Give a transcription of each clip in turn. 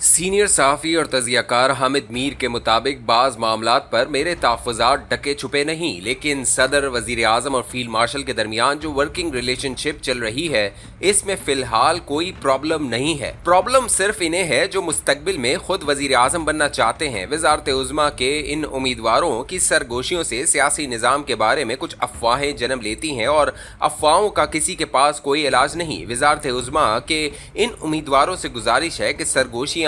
Senior सहाफ़ी और तजियाकार हामिद मीर के मुताबिक बाज़ मामलात पर मेरे तहफ़्फ़ुज़ात ढके छुपे नहीं, लेकिन सदर, वज़ीर आज़म और फील्ड मार्शल के दरमियान जो वर्किंग रिलेशनशिप चल रही है, इसमें फ़िलहाल कोई प्रॉब्लम नहीं है। प्रॉब्लम सिर्फ इन्हें है जो मुस्तकबिल में खुद वज़ीर आज़म बनना चाहते हैं। वज़ारत उज़्मा के इन उम्मीदवारों की सरगोशियों से सियासी निज़ाम के बारे में कुछ अफवाहें जन्म लेती हैं और अफवाहों का किसी के पास कोई इलाज नहीं। वज़ारत उज़्मा के इन उम्मीदवारों से गुजारिश है कि सरगोशियाँ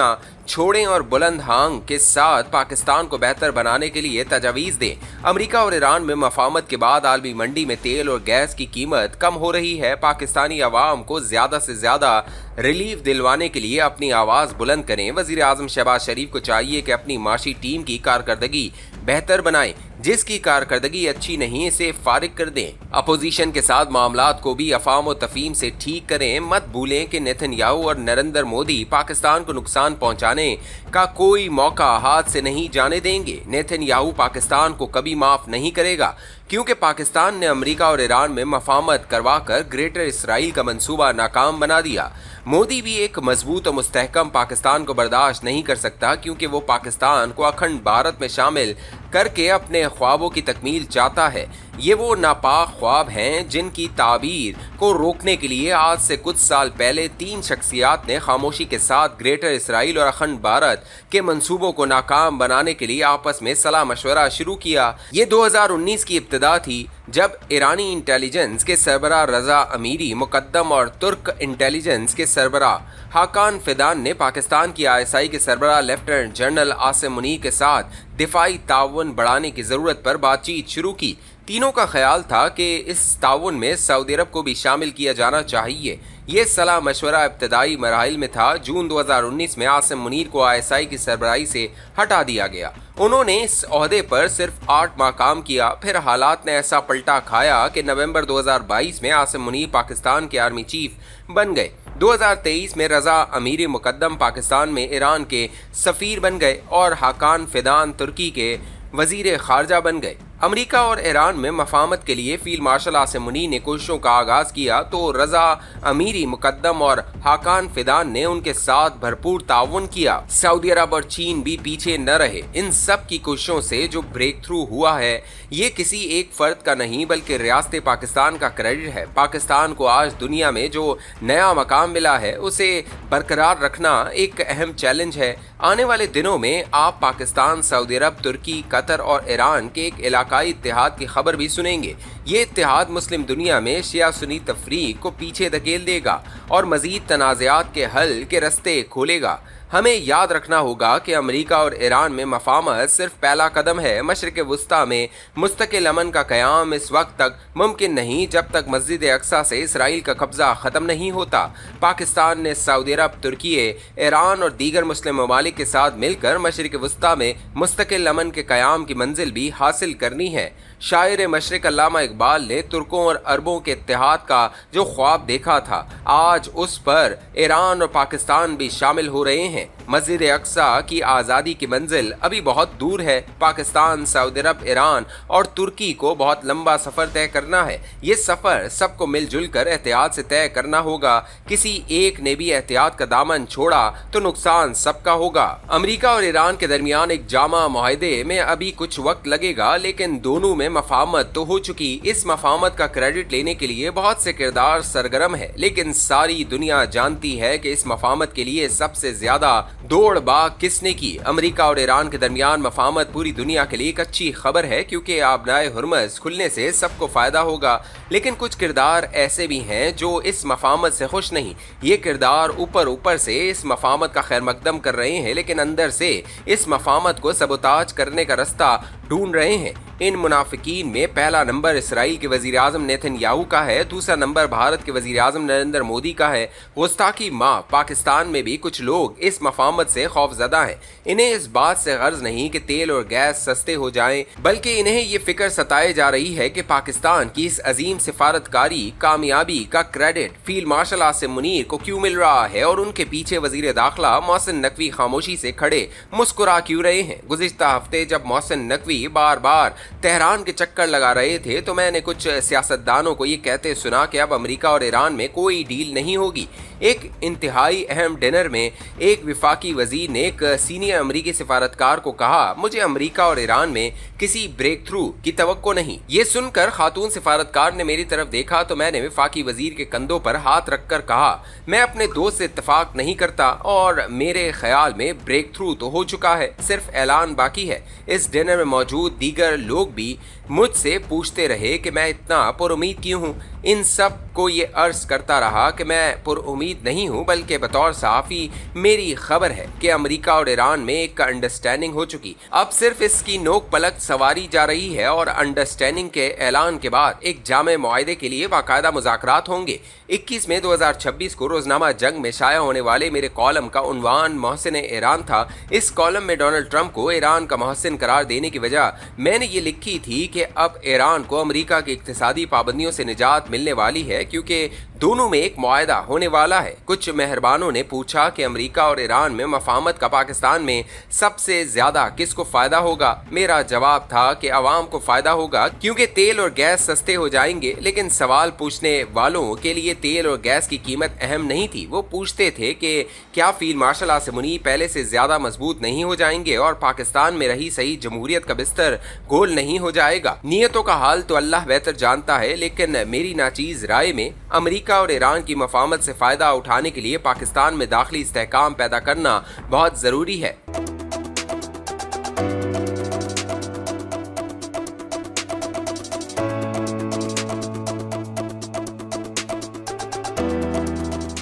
छोड़ें और बुलंद हांग के साथ पाकिस्तान को बेहतर बनाने के लिए तजावीज़ दें। अमेरिका और ईरान में मफाहमत के बाद आलमी मंडी में तेल और गैस की कीमत कम हो रही है। पाकिस्तानी अवाम को ज़्यादा से ज़्यादा रिलीफ दिलवाने के लिए अपनी आवाज़ बुलंद करें। वज़ीर आज़म शहबाज शरीफ को चाहिए कि अपनी माशी टीम की कारकर्दगी बेहतर बनाएं। जिसकी कारकर्दगी अच्छी नहीं, इसे फारिग कर दें। अपोजिशन के साथ मामलात को भी अफाम और तफहीम से ठीक करें। मत भूलें कि नेतन्याहू और नरेंद्र मोदी पाकिस्तान को नुकसान पहुंचाने का कोई मौका हाथ से नहीं जाने देंगे। नेतन्याहू पाकिस्तान को कभी माफ नहीं करेगा, क्योंकि पाकिस्तान ने अमेरिका और ईरान में मफाहमत करवाकर ग्रेटर इसराइल का मंसूबा नाकाम बना दिया। मोदी भी एक मजबूत और मुस्तहकम पाकिस्तान को बर्दाश्त नहीं कर सकता, क्योंकि वो पाकिस्तान को अखंड भारत में शामिल करके अपने ख्वाबों की तकमील चाहता है। ये वो नापाक ख्वाब हैं जिनकी ताबीर को रोकने के लिए आज से कुछ साल पहले 3 शख्सियात ने खामोशी के साथ ग्रेटर इसराइल और अखंड भारत के मंसूबों को नाकाम बनाने के लिए आपस में सलाह मशवरा शुरू किया। ये 2019 की इब्तिदा थी, जब ईरानी इंटेलिजेंस के सरबराह रजा अमीरी मुकद्दम और तुर्क इंटेलिजेंस के सरबराह हाकान फिदान ने पाकिस्तान की ISI के सरबराह लेफ्टिनेंट जनरल आसिम मुनीर के साथ दिफाई ताउन बढ़ाने की ज़रूरत पर बातचीत शुरू की। तीनों का ख्याल था कि इस ताउन में सऊदी अरब को भी शामिल किया जाना चाहिए। ये सलाह मशवरा इब्तदाई मराहिल में था। जून 2019 में आसिम मुनीर को ISI की सरबराही से हटा दिया गया। उन्होंने इस ओहदे पर सिर्फ 8 माह काम किया। फिर हालात ने ऐसा पलटा खाया कि नवंबर 2022 में आसिम मुनीर पाकिस्तान के आर्मी चीफ बन गए। 2023 में रजा अमीर मुकद्दम पाकिस्तान में ईरान के सफ़ीर बन गए और हाकान फिदान तुर्की के वज़ीर ख़ारजा बन गए। अमेरिका और ईरान में मफाहमत के लिए फील्ड मार्शल आसिम मुनीर ने कोशिशों का आगाज़ किया, तो रजा अमीरी मुकद्दम और हाकान फिदान ने उनके साथ भरपूर ताउन किया। सऊदी अरब और चीन भी पीछे न रहे। इन सब की कोशिशों से जो ब्रेक थ्रू हुआ है, ये किसी एक फ़र्द का नहीं बल्कि रियासत पाकिस्तान का क्रेडिट है। पाकिस्तान को आज दुनिया में जो नया मकाम मिला है, उसे बरकरार रखना एक अहम चैलेंज है। आने वाले दिनों में आप पाकिस्तान, सऊदी अरब, तुर्की, कतर और ईरान के एक इलाकाई इत्तेहाद की खबर भी सुनेंगे। ये इत्तेहाद मुस्लिम दुनिया में शिया सुन्नी तफरीक को पीछे धकेल देगा और मजीद तनाज़ात के हल के रस्ते खोलेगा। हमें याद रखना होगा कि अमेरिका और ईरान में मफाहमत सिर्फ पहला कदम है। मशरिक़ वुस्ता में मुस्तकिल अमन का क़याम इस वक्त तक मुमकिन नहीं जब तक मस्जिद अक्सा से इसराइल का कब्ज़ा ख़त्म नहीं होता। पाकिस्तान ने सऊदी अरब, तुर्की, ईरान और दीगर मुस्लिम ममालिक के साथ मिलकर मशरिक़ वुस्ता में मुस्तकिल अमन के क़याम की मंजिल भी हासिल करनी है। शायर मशरिक़ अल्लामा इकबाल ने तुर्कों और अरबों के इत्तेहाद का जो ख्वाब देखा था, आज उस पर ईरान और पाकिस्तान भी शामिल हो रहे हैं। मस्जिद अक्सा की आज़ादी की मंजिल अभी बहुत दूर है। पाकिस्तान, सऊदी अरब, ईरान और तुर्की को बहुत लंबा सफ़र तय करना है। ये सफ़र सबको मिलजुल कर एहतियात से तय करना होगा। किसी एक ने भी एहतियात का दामन छोड़ा तो नुकसान सबका होगा। अमेरिका और ईरान के दरमियान एक जामा मुआहदे में अभी कुछ वक्त लगेगा, लेकिन दोनों में मफाहमत तो हो चुकी। इस मफाहमत का क्रेडिट लेने के लिए बहुत से किरदार सरगर्म है, लेकिन सारी दुनिया जानती है कि इस मफाहमत के लिए सबसे ज्यादा दौड़ भाग किसने की। अमेरिका और ईरान के दरमियान मफाहमत पूरी दुनिया के लिए एक अच्छी खबर है, क्योंकि आबनाए हुर्मुज़ खुलने से सबको फायदा होगा। लेकिन कुछ किरदार ऐसे भी हैं जो इस मफाहमत से खुश नहीं। ये किरदार ऊपर ऊपर से इस मफाहमत का खैर मकदम कर रहे हैं, लेकिन अंदर से इस मफाहमत को सबोताज करने का रास्ता ढूंढ रहे हैं। इन मुनाफिकीन में पहला नंबर इसराइल के वज़ीर आज़म नेतन्याहू का है, दूसरा नंबर भारत के वज़ीर आज़म नरेंद्र मोदी का है। गुस्ताखी माँ पाकिस्तान में भी कुछ लोग इस मफाहमत से खौफजदा हैं। इन्हें इस बात से गर्ज नहीं कि तेल और गैस सस्ते हो जाएं, बल्कि इन्हें ये फिक्र सताए जा रही है कि पाकिस्तान की इस अजीम सिफारतकारी कामयाबी का credit field marshal Asim Munir को क्यों मिल रहा है और उनके पीछे वज़ीर दाखिला मोहसिन नकवी खामोशी से खड़े मुस्कुरा क्यों रहे हैं। गुज़िश्ता हफ्ते जब मोहसिन नकवी बार बार तेहरान के चक्कर लगा रहे थे, तो मैंने कुछ सियासतदानों को ये कहते सुना कि अब अमेरिका और ईरान में कोई डील नहीं होगी। एक इंतहाई अहम डिनर में एक वफाकी वजीर ने एक सीनियर अमरीकी सिफारतकार को कहा, मुझे अमरीका और ईरान में किसी ब्रेक थ्रू की तवक्को नहीं। ये सुनकर खातून सिफारतकार ने मेरी तरफ देखा तो मैंने वफाकी वजीर के कंधों पर हाथ रखकर कहा, मैं अपने दोस्त से इत्तेफाक नहीं करता और मेरे ख्याल में ब्रेक थ्रू तो हो चुका है, सिर्फ ऐलान बाकी है। इस डिनर में मौजूद दीगर लोग भी मुझसे पूछते रहे कि मैं इतना पुरुमीद क्यों हूँ। इन सब को ये अर्ज करता रहा कि मैं पुरुमीद नहीं हूँ, बल्कि बतौर सहाफ़ी मेरी खबर है कि अमेरिका और ईरान में एक अंडरस्टैंडिंग हो चुकी, अब सिर्फ इसकी नोक पलक सवारी जा रही है और अंडरस्टैंडिंग के ऐलान के बाद एक जामे मुआहदे के लिए बाकायदा मुज़ाकरात होंगे। 21 मई 2026 को रोजनामा जंग में शाया होने वाले मेरे कॉलम का उन्वान मोहसिन ईरान था। इस कॉलम में डोनाल्ड ट्रंप को ईरान का मोहसिन करार देने की वजह मैंने ये लिखी थी कि अब ईरान को अमेरिका की इक्तिसादी पाबंदियों से निजात मिलने वाली है, क्योंकि दोनों में एक मुआहदा होने वाला है। कुछ मेहरबानों ने पूछा कि अमेरिका और ईरान में मफाहमत का पाकिस्तान में सबसे ज्यादा किसको फायदा होगा। मेरा जवाब था कि अवाम को फायदा होगा, क्योंकि तेल और गैस सस्ते हो जाएंगे। लेकिन सवाल पूछने वालों के लिए तेल और गैस की कीमत अहम नहीं थी। वो पूछते थे कि क्या फील्ड मार्शल आसिम मुनीर पहले से ज्यादा मजबूत नहीं हो जाएंगे और पाकिस्तान में रही सही जमहूरियत का बिस्तर गोल नहीं हो जाएगा। नियतों का हाल तो अल्लाह बेहतर जानता है, लेकिन मेरी नाचीज राय में अमेरिका और ईरान की मफाहमत से फायदा उठाने के लिए पाकिस्तान में दाखिली इस्तेहकाम पैदा करना बहुत जरूरी है।